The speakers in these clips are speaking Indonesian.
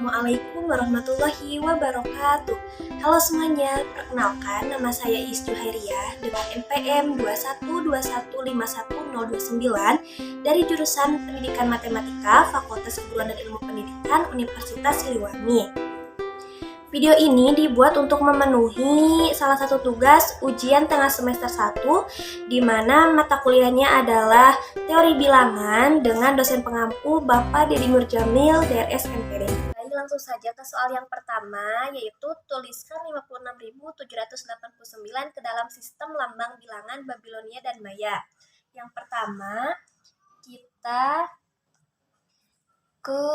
Assalamualaikum warahmatullahi wabarakatuh. Halo semuanya, perkenalkan nama saya Is Juhairiah dengan NPM 212151029 dari jurusan Pendidikan Matematika Fakultas Keguruan dan Ilmu Pendidikan Universitas Siliwangi. Video ini dibuat untuk memenuhi salah satu tugas ujian tengah semester 1 di mana mata kuliahnya adalah Teori Bilangan dengan dosen pengampu Bapak Dedi Nurjamil DRS MPD. Langsung saja ke soal yang pertama, yaitu tuliskan 56.789 ke dalam sistem lambang bilangan Babilonia dan Maya. Yang pertama, kita ke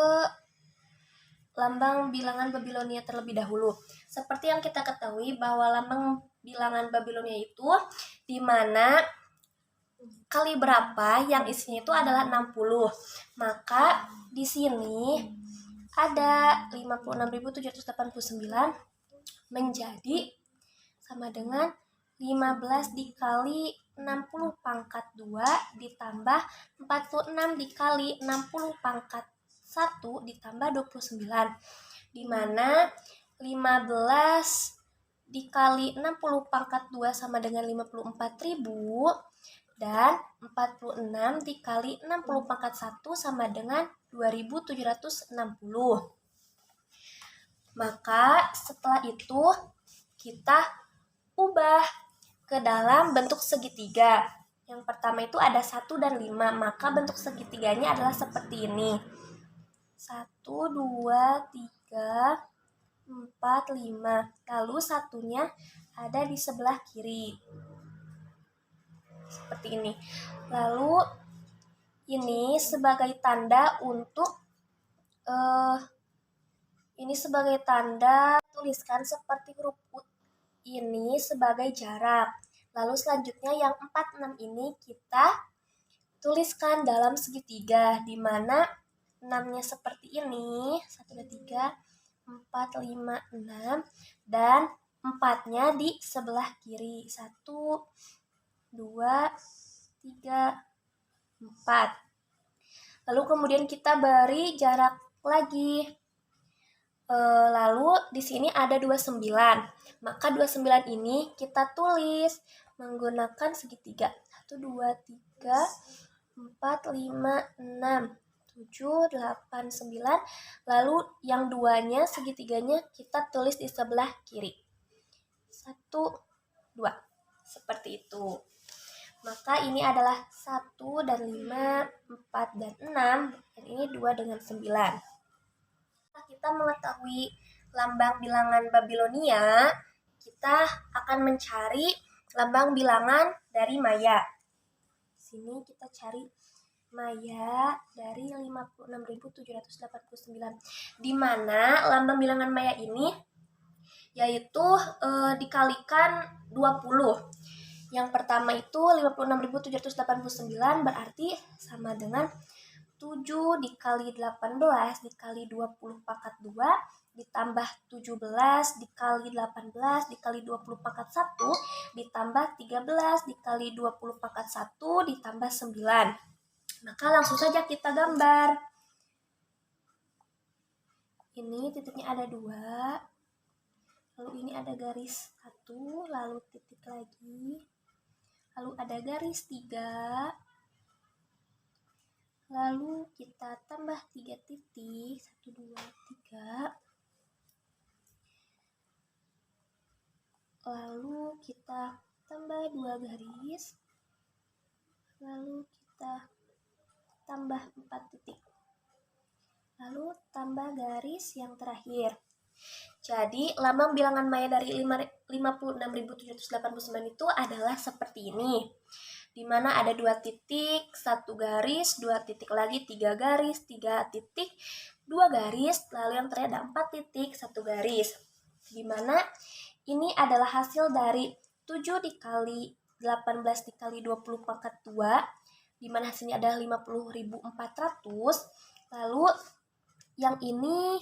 lambang bilangan Babilonia terlebih dahulu. Seperti yang kita ketahui bahwa lambang bilangan Babilonia itu di mana kali berapa yang isinya itu adalah 60. Maka di sini ada 56.789 menjadi sama dengan 15 dikali 60 pangkat 2 ditambah 46 dikali 60 pangkat 1 ditambah 29, di mana 15 dikali 60 pangkat 2 sama dengan 54.000 dan 46 dikali 60 pangkat 1 sama dengan 2.760. Maka setelah itu kita ubah ke dalam bentuk segitiga. Yang pertama itu ada 1 dan 5, maka bentuk segitiganya adalah seperti ini. 1, 2, 3, 4, 5. Lalu satunya ada di sebelah kiri. Seperti ini. Lalu ini sebagai tanda untuk tuliskan seperti huruf U ini sebagai jarak. Lalu selanjutnya yang 4, 6 ini kita tuliskan dalam segitiga, di mana 6-nya seperti ini, 1, 2, 3, 4, 5, 6, dan 4-nya di sebelah kiri, 1, 2, 3, 4. Lalu kemudian kita beri jarak lagi. Lalu di sini ada 29. Maka 29 ini kita tulis menggunakan segitiga. 1, 2, 3, 4, 5, 6, 7, 8, 9. Lalu yang 2-nya segitiganya kita tulis di sebelah kiri. 1, 2. Seperti itu. Maka ini adalah 1 dan 5, 4 dan 6, dan ini 2 dengan 9. Kita mengetahui lambang bilangan Babilonia, kita akan mencari lambang bilangan dari Maya. Di sini kita cari Maya dari 56.789, di mana lambang bilangan Maya ini yaitu dikalikan 20. Yang pertama itu 56.789 berarti sama dengan 7 dikali 18 dikali 20 pangkat 2 ditambah 17 dikali 18 dikali 20 pangkat 1 ditambah 13 dikali 20 pangkat 1 ditambah 9. Maka langsung saja kita gambar. Ini titiknya ada 2, lalu ini ada garis 1, lalu titik lagi, lalu ada garis 3, lalu kita tambah 3 titik, 1, 2, 3. Lalu kita tambah 2 garis. Lalu kita tambah 4 titik. Lalu tambah garis yang terakhir. Jadi, lambang bilangan Maya dari 56.789 itu adalah seperti ini. Di mana ada 2 titik, 1 garis, 2 titik lagi, 3 garis, 3 titik, 2 garis, lalu yang terakhir ada 4 titik, 1 garis. Di mana ini adalah hasil dari 7 dikali 18 dikali 20 pangkat 2, di mana hasilnya adalah 50.400. Lalu yang ini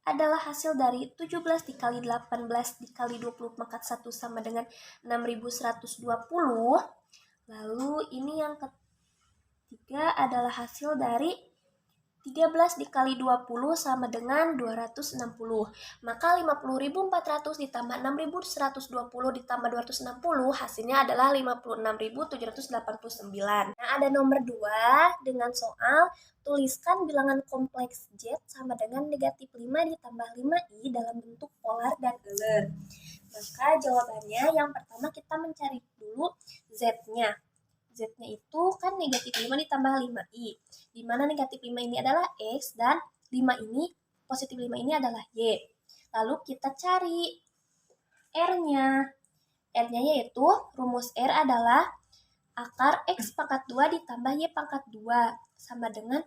adalah hasil dari 17 dikali 18 dikali 20 pangkat 1 sama dengan 6.120. Lalu ini yang ketiga adalah hasil dari 13 dikali 20 sama dengan 260. Maka 50.400 ditambah 6.120 ditambah 260 hasilnya adalah 56.789. Nah, ada nomor 2 dengan soal tuliskan bilangan kompleks Z sama dengan negatif 5 ditambah 5i dalam bentuk polar dan Euler. Maka jawabannya yang pertama kita mencari dulu Z-nya. Z-nya itu kan negatif 5 ditambah 5i. Di mana negatif 5 ini adalah X dan 5 ini, positif 5 ini adalah Y. Lalu kita cari R-nya. R-nya yaitu rumus R adalah akar X pangkat 2 ditambah Y pangkat 2. Sama dengan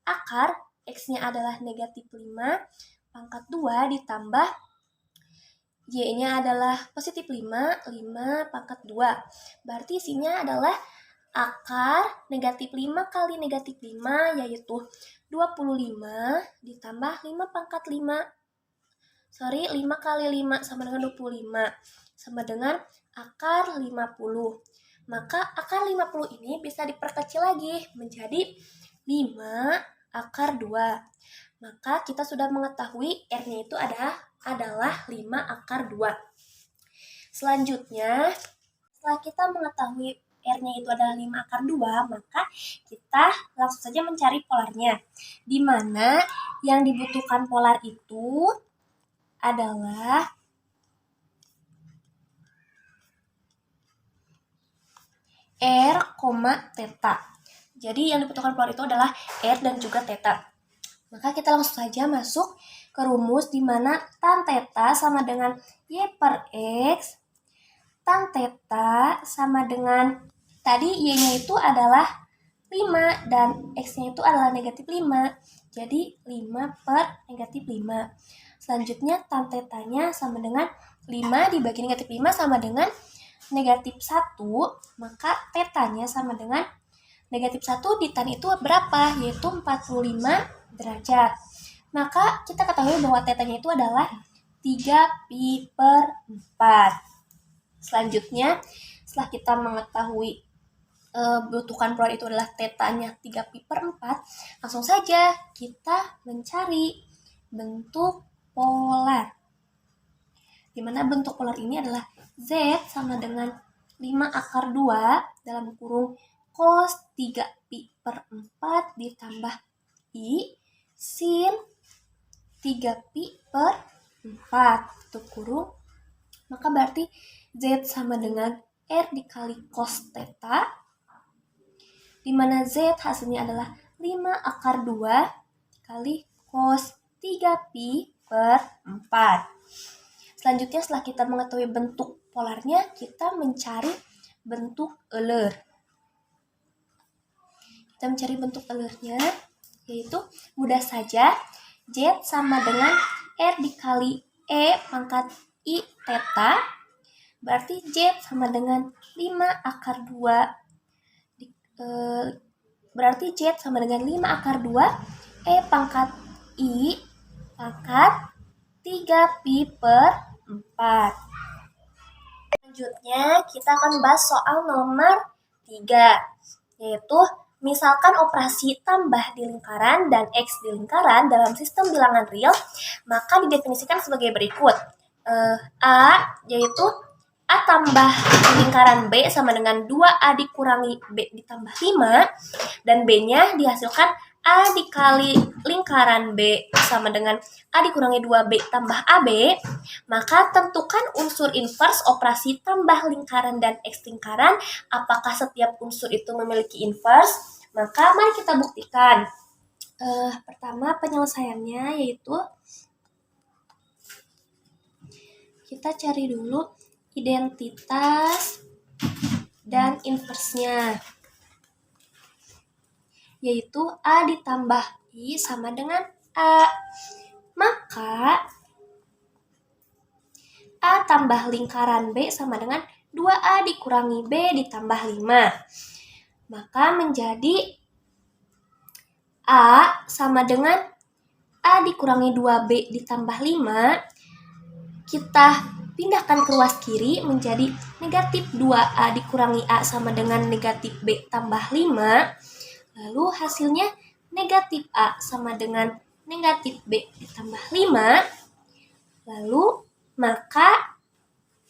akar X-nya adalah negatif 5 pangkat 2 ditambah Y-nya adalah positif 5 pangkat 2. Berarti isinya adalah akar negatif 5 kali negatif 5 yaitu 25 ditambah 5 pangkat 5. 5 kali 5 sama dengan 25 sama dengan akar 50. Maka akar 50 ini bisa diperkecil lagi menjadi 5 akar 2. Maka kita sudah mengetahui R-nya itu adalah 5 akar 2. Selanjutnya, setelah kita mengetahui R-nya itu adalah 5 akar 2, maka kita langsung saja mencari polarnya. Di mana yang dibutuhkan polar itu adalah R, theta. Jadi yang dibutuhkan polar itu adalah R dan juga theta. Maka kita langsung saja masuk ke rumus di mana tan theta sama dengan Y per X. Tan theta sama dengan tadi Y-nya itu adalah 5 dan X-nya itu adalah negatif 5. Jadi 5 per negatif 5. Selanjutnya tan theta-nya sama dengan 5 dibagi negatif 5 sama dengan negatif 1. Maka theta-nya sama dengan negatif 1 di tan itu berapa? Yaitu 45 derajat. Maka kita ketahui bahwa theta-nya itu adalah 3 pi per 4. Selanjutnya, setelah kita mengetahui butuhkan polar itu adalah theta-nya 3 pi per 4, langsung saja kita mencari bentuk polar. Di mana bentuk polar ini adalah Z sama dengan 5 akar 2 dalam kurung cos 3 pi per 4 ditambah I sin 3 pi per 4 tutup kurung. Maka berarti Z sama dengan R dikali cos theta, di mana Z hasilnya adalah 5 akar 2 kali cos 3 pi per 4. Selanjutnya setelah kita mengetahui bentuk polarnya, kita mencari bentuk Euler. Kita mencari bentuk Eulernya, yaitu mudah saja Z sama dengan R dikali E pangkat I theta. Berarti Z sama dengan 5 akar 2. Berarti Z sama dengan 5 akar 2 E pangkat I pangkat 3 pi per 4. Selanjutnya kita akan bahas soal nomor 3, yaitu misalkan operasi tambah di lingkaran dan X di lingkaran dalam sistem bilangan real, maka didefinisikan sebagai berikut. A yaitu A tambah lingkaran B sama dengan 2A dikurangi B ditambah 5, dan B-nya dihasilkan A dikali lingkaran B sama dengan A dikurangi 2B tambah AB, maka tentukan unsur inverse operasi tambah lingkaran dan X lingkaran. Apakah setiap unsur itu memiliki inverse? Maka mari kita buktikan. Pertama penyelesaiannya yaitu kita cari dulu identitas dan inversnya, yaitu A ditambah I sama dengan A. Maka A tambah lingkaran B sama dengan 2A dikurangi B ditambah 5. Maka menjadi A sama dengan A dikurangi 2B ditambah 5. Kita pindahkan ke ruas kiri menjadi negatif 2A dikurangi A sama dengan negatif B tambah 5. Lalu hasilnya negatif A sama dengan negatif B ditambah 5, lalu maka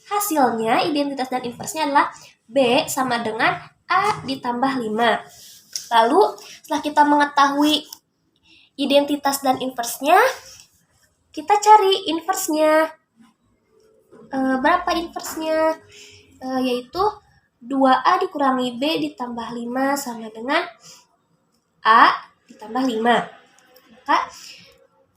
hasilnya identitas dan inversnya adalah B sama dengan A ditambah 5. Lalu setelah kita mengetahui identitas dan inversnya, kita cari inversnya. Berapa inversnya? Yaitu 2A dikurangi B ditambah 5 sama dengan A ditambah 5. Maka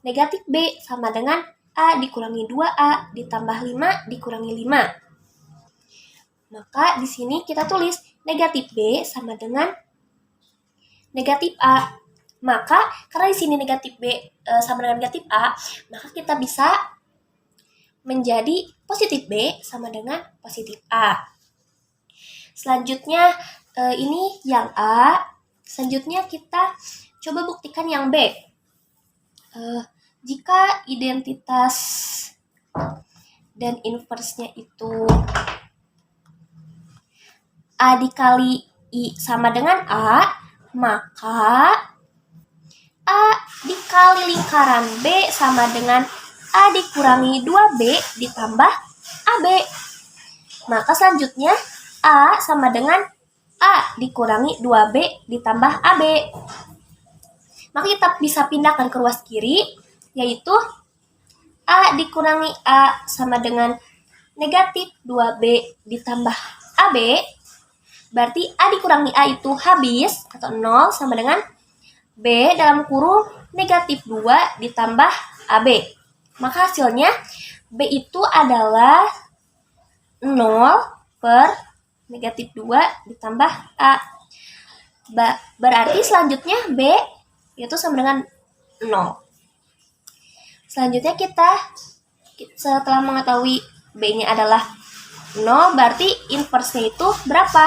negatif B sama dengan A dikurangi 2A ditambah 5 dikurangi 5. Maka di sini kita tulis negatif B sama dengan negatif A. Maka karena di sini negatif B sama dengan negatif A, maka kita bisa menjadi positif B sama dengan positif A. Selanjutnya ini yang A. Selanjutnya kita coba buktikan yang B. Jika identitas dan inversnya itu A dikali I sama dengan A, maka A dikali lingkaran B sama dengan A dikurangi 2B ditambah AB. Maka selanjutnya A sama dengan A dikurangi 2B ditambah AB. Maka kita bisa pindahkan ke ruas kiri, yaitu A dikurangi A sama dengan negatif 2B ditambah AB. Berarti A dikurangi A itu habis atau 0 sama dengan B dalam kurung negatif 2 ditambah AB. Maka hasilnya B itu adalah 0 per negatif 2 ditambah A. Berarti selanjutnya B itu sama dengan 0. Selanjutnya kita setelah mengetahui B-nya adalah 0, berarti inversnya itu berapa?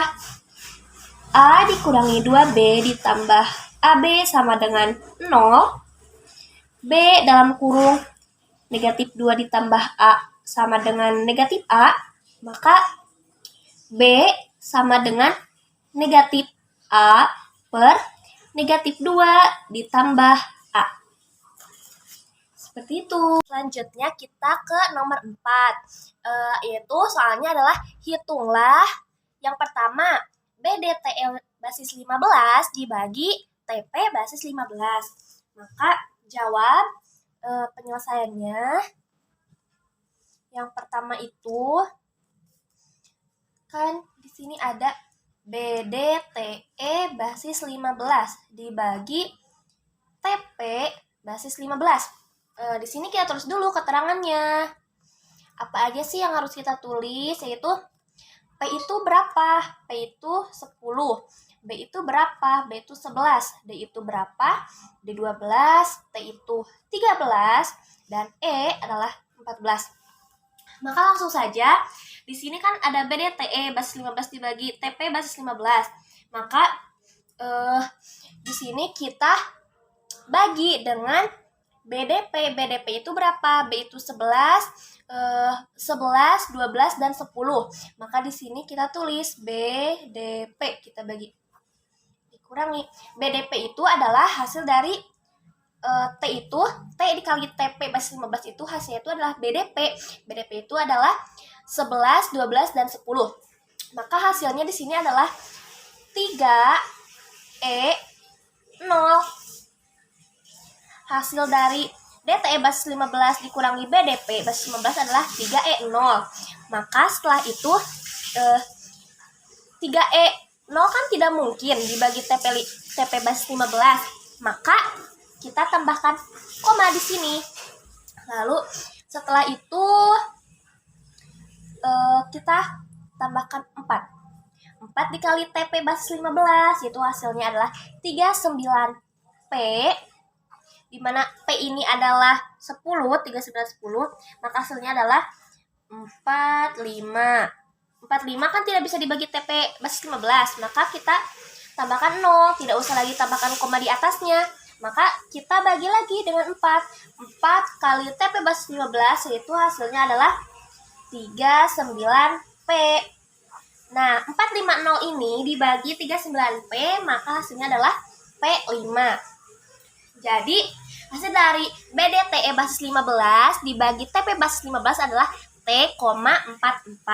A dikurangi 2B ditambah AB sama dengan 0. B dalam kurung negatif 2 ditambah A sama dengan negatif A. Maka B sama dengan negatif A per negatif 2 ditambah A. Seperti itu. Selanjutnya kita ke nomor 4. Yaitu soalnya adalah hitunglah yang pertama BDTE basis 15 dibagi TP basis 15. Maka jawab penyelesaiannya. Yang pertama itu kan di sini ada BDTE basis 15 dibagi TP basis 15. Di sini kita tulis dulu keterangannya. Apa aja sih yang harus kita tulis? Yaitu P itu berapa? P itu 10. B itu berapa? B itu 11. D itu berapa? D 12. T itu 13. Dan E adalah 14. Maka langsung saja, di sini kan ada BDTE basis 15 dibagi TP basis 15. Maka di sini kita bagi dengan BDP. BDP itu berapa? B itu 11, 12, dan 10. Maka di sini kita tulis BDP, kita bagi dikurangi. BDP itu adalah hasil dari T itu, T dikali TP basis 15 itu hasilnya itu adalah BDP. BDP itu adalah 11, 12, dan 10. Maka hasilnya di sini adalah 3E0. Hasil dari DTE basis 15 dikurangi BDP basis 15 adalah 3E0. Maka setelah itu 3E0 kan tidak mungkin dibagi TP basis 15. Maka kita tambahkan koma di sini. Lalu setelah itu kita tambahkan 4. 4 dikali TP basis 15, yaitu hasilnya adalah 39P, di mana P ini adalah 10, 39, 10, maka hasilnya adalah 45. 45 kan tidak bisa dibagi TP basis 15, maka kita tambahkan 0, tidak usah lagi tambahkan koma di atasnya. Maka kita bagi lagi dengan 4. 4 kali TP basis 15, yaitu hasilnya adalah 39P. Nah, 450 ini dibagi 39P, maka hasilnya adalah P5. Jadi, hasil dari BDTE basis 15 dibagi TP basis 15 adalah T,44.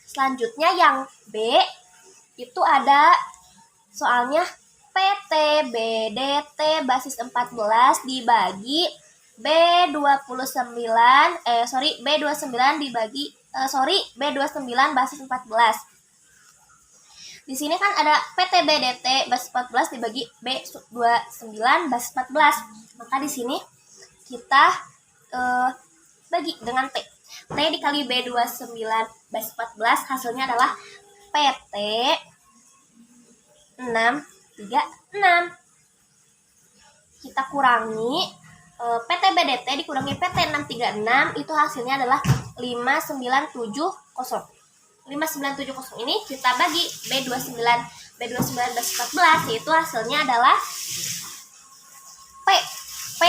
Selanjutnya yang B, itu ada soalnya PT BDT basis 14 dibagi B29 B29 basis 14. Di sini kan ada PT BDT basis 14 dibagi B29 basis 14. Maka di sini kita bagi dengan T. T dikali B29 basis 14 hasilnya adalah PT 636. Kita kurangi PT BDT dikurangi PT 636 itu hasilnya adalah 5970. 5970 ini kita bagi B29 basis 14 yaitu hasilnya adalah P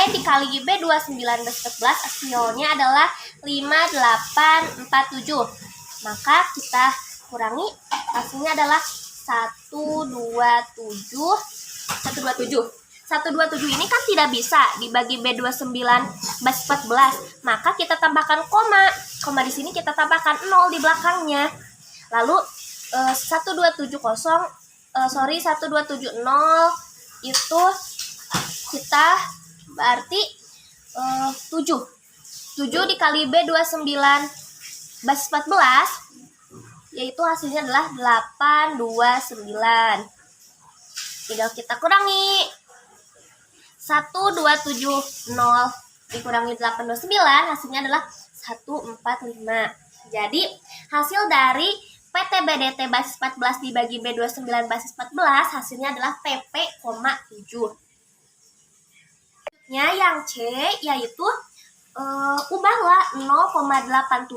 dikali B29 basis 14 hasilnya adalah 5847. Maka kita kurangi hasilnya adalah 127 ini kan tidak bisa dibagi B29 basis 14. Maka kita tambahkan koma di sini kita tambahkan 0 di belakangnya. Lalu 1270 itu kita berarti 7 dikali B29 basis 14 yaitu hasilnya adalah 829. Tinggal kita kurangi 1270 dikurangi 829 hasilnya adalah 145. Jadi hasil dari PT BDT basis 14 dibagi B29 basis 14 hasilnya adalah TP, 7. Yang C yaitu ubahlah 0,87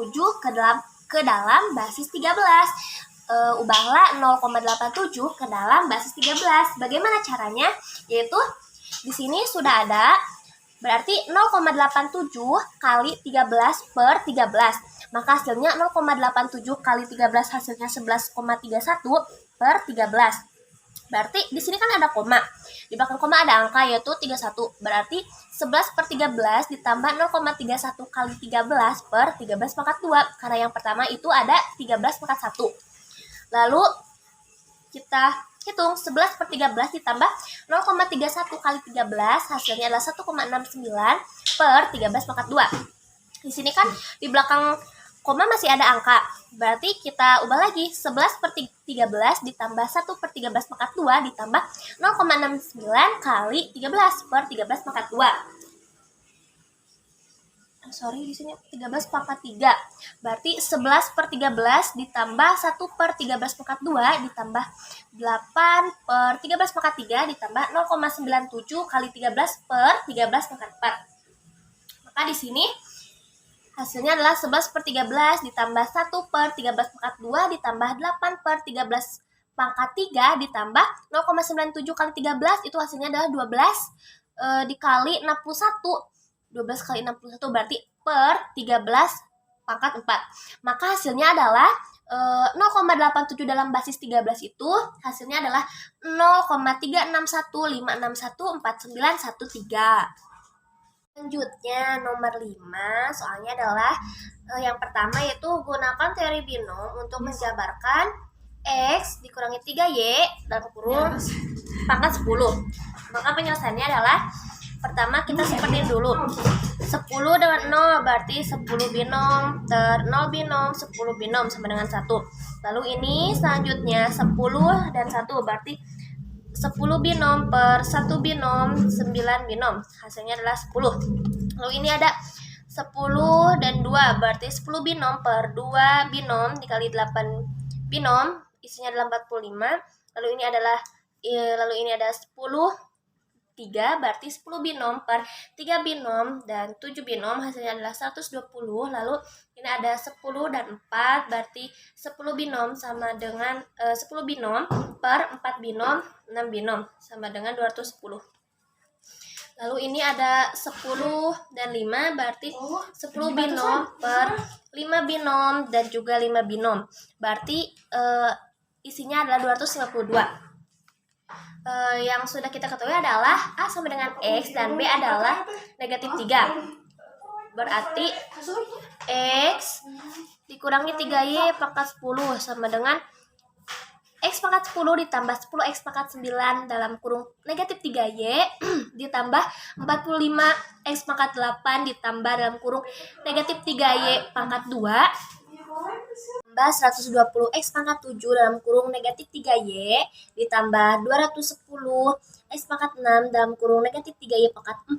ke dalam basis 13. Ubahlah 0,87 ke dalam basis 13. Bagaimana caranya? Yaitu di sini sudah ada berarti 0,87 kali 13 per 13. Maka hasilnya 0,87 kali 13 hasilnya 11,31 per 13. Berarti di sini kan ada koma. Di belakang koma ada angka yaitu 31. Berarti 11 per 13 ditambah 0,31 kali 13 per 13 pangkat 2. Karena yang pertama itu ada 13 pangkat 1. Lalu kita hitung 11 per 13 ditambah 0,31 kali 13 hasilnya adalah 1,69 per 13 pangkat 2. Di sini kan di belakang koma masih ada angka. Berarti kita ubah lagi 11 per 13 ditambah 1 per 13 pangkat 2 ditambah 0,69 kali 13 per 13 pangkat 2. Di sini 13 pangkat 3. Berarti 11 per 13 ditambah 1 per 13 pangkat 2 ditambah 8 per 13 pangkat 3 ditambah 0,97 kali 13 per 13 pangkat 4. Maka di sini hasilnya adalah 11 per 13 ditambah 1 per 13 pangkat 2 ditambah 8 per 13 pangkat 3 ditambah 0,97 kali 13 itu hasilnya adalah 12 dikali 61. 12 kali 61 berarti per 13 pangkat 4. Maka hasilnya adalah 0,87 dalam basis 13 itu hasilnya adalah 0,36156149113. Selanjutnya nomor 5 soalnya adalah yang pertama yaitu gunakan teori binom untuk menjabarkan X dikurangi 3Y dalam kurung pangkat 10. Maka penyelesaiannya adalah pertama kita seperti dulu 10 dengan 0 berarti 10 binom 0 binom 10 binom sama dengan 1. Lalu ini selanjutnya 10 dan 1 berarti 10 binom per 1 binom 9 binom hasilnya adalah 10. Lalu ini ada 10 dan 2 berarti 10 binom per 2 binom dikali 8 binom isinya adalah 45. Lalu ini ada 10 3 berarti 10 binom per 3 binom dan 7 binom hasilnya adalah 120. Lalu ini ada 10 dan 4 berarti 10 binom sama dengan 10 binom per 4 binom 6 binom sama dengan 210. Lalu ini ada 10 dan 5 berarti 10 binom per 5 binom dan juga 5 binom berarti isinya adalah 252. Yang sudah kita ketahui adalah A sama dengan X dan B adalah negatif 3. Berarti X dikurangi 3Y pangkat 10 sama dengan X pangkat 10 ditambah 10X pangkat 9 dalam kurung negatif 3Y ditambah 45X pangkat 8 ditambah dalam kurung negatif 3Y pangkat 2 tambah 120X pangkat 7 dalam kurung negatif 3Y ditambah 210X pangkat 6 dalam kurung negatif 3Y pangkat 4.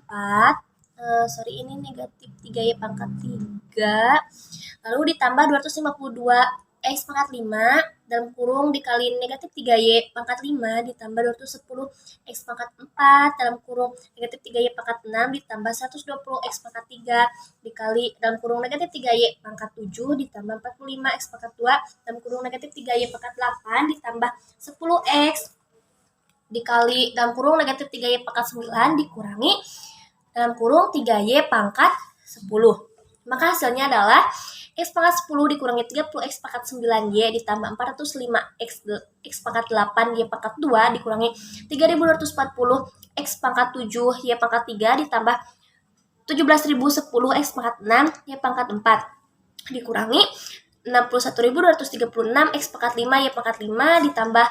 Ini negatif 3Y pangkat 3. Lalu ditambah 252X pangkat 5 dalam kurung dikali negatif 3Y pangkat 5 ditambah 210X pangkat 4 dalam kurung negatif 3Y pangkat 6 ditambah 120X pangkat 3 dikali dalam kurung negatif 3Y pangkat 7 ditambah 45X pangkat 2 dalam kurung negatif 3Y pangkat 8 ditambah 10X dikali dalam kurung negatif 3Y pangkat 9 dikurangi dalam kurung 3Y pangkat 10. Maka hasilnya adalah X pangkat 10 dikurangi 30X pangkat 9Y ditambah 405X pangkat 8Y pangkat 2 dikurangi 3240X pangkat 7Y pangkat 3 ditambah 17.010X pangkat 6Y pangkat 4 dikurangi 61.236X pangkat 5Y pangkat 5 ditambah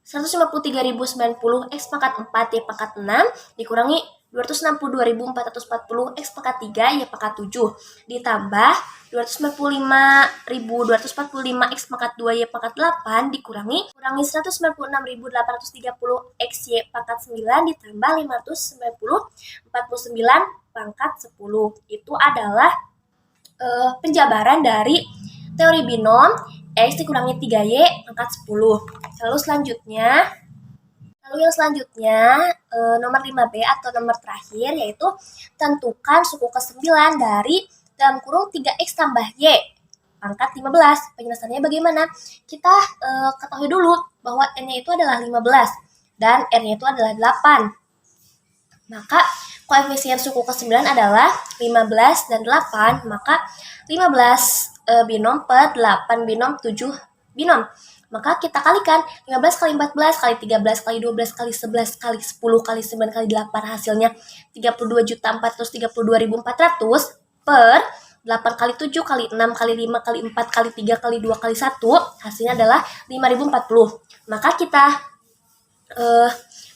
153.090X pangkat 4Y pangkat 6 dikurangi 262.440X pangkat 3 Y pangkat 7 ditambah 295.245X pangkat 2 Y pangkat 8 dikurangi 196.830X Y pangkat 9 ditambah 549 pangkat 10. Itu adalah penjabaran dari teori binom X dikurangi 3Y pangkat 10. Lalu yang selanjutnya nomor 5B atau nomor terakhir yaitu tentukan suku ke-9 dari dalam kurung 3X tambah Y pangkat 15. Penjelasannya bagaimana? Kita ketahui dulu bahwa N-nya itu adalah 15 dan R-nya itu adalah 8. Maka koefisien suku ke-9 adalah 15 dan 8. Maka 15 binom per 8 binom 7 binom. Maka kita kalikan 15 kali 14 kali 13 kali 12 kali 11 kali 10 kali 9 kali 8 hasilnya 32.432.400 per 8 kali 7 kali 6 kali 5 kali 4 kali 3 kali 2 kali 1 hasilnya adalah 5.040. Maka kita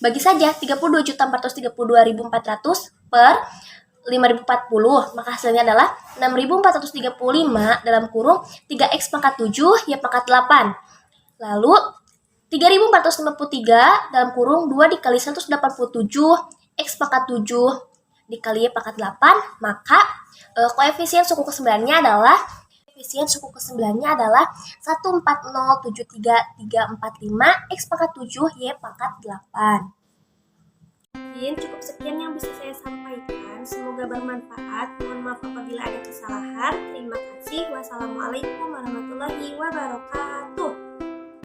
bagi saja 32.432.400 per 5.040, maka hasilnya adalah 6.435 dalam kurung 3X pangkat 7 Y pangkat 8. Lalu 3.453 dalam kurung 2 dikali 187 X pangkat 7 dikali Y pangkat 8, maka koefisien suku ke-9-nya adalah 14073.345 X pangkat 7 Y pangkat 8. Mungkin cukup sekian yang bisa saya sampaikan. Semoga bermanfaat. Mohon maaf apabila ada kesalahan. Terima kasih. Wassalamualaikum warahmatullahi wabarakatuh.